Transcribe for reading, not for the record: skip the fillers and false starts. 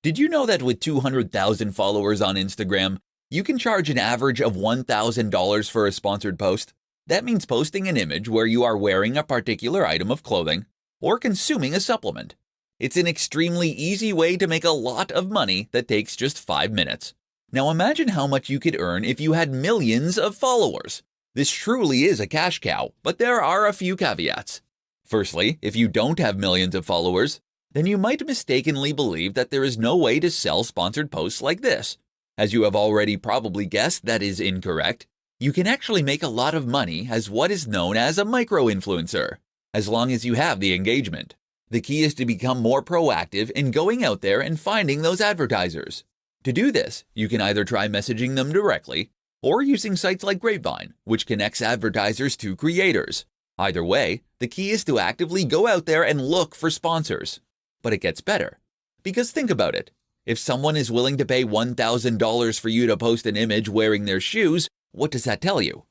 Did you know that with 200,000 followers on Instagram, you can charge an average of $1,000 for a sponsored post? That means posting an image where you are wearing a particular item of clothing or consuming a supplement. It's an extremely easy way to make a lot of money that takes just 5 minutes. Now imagine how much you could earn if you had millions of followers. This truly is a cash cow, but there are a few caveats. Firstly, if you don't have millions of followers, then you might mistakenly believe that there is no way to sell sponsored posts like this. As you have already probably guessed, that is incorrect. You can actually make a lot of money as what is known as a micro-influencer, as long as you have the engagement. The key is to become more proactive in going out there and finding those advertisers. To do this, you can either try messaging them directly or using sites like Grapevine, which connects advertisers to creators. Either way, the key is to actively go out there and look for sponsors. But it gets better. Because think about it. If someone is willing to pay $1,000 for you to post an image wearing their shoes, what does that tell you?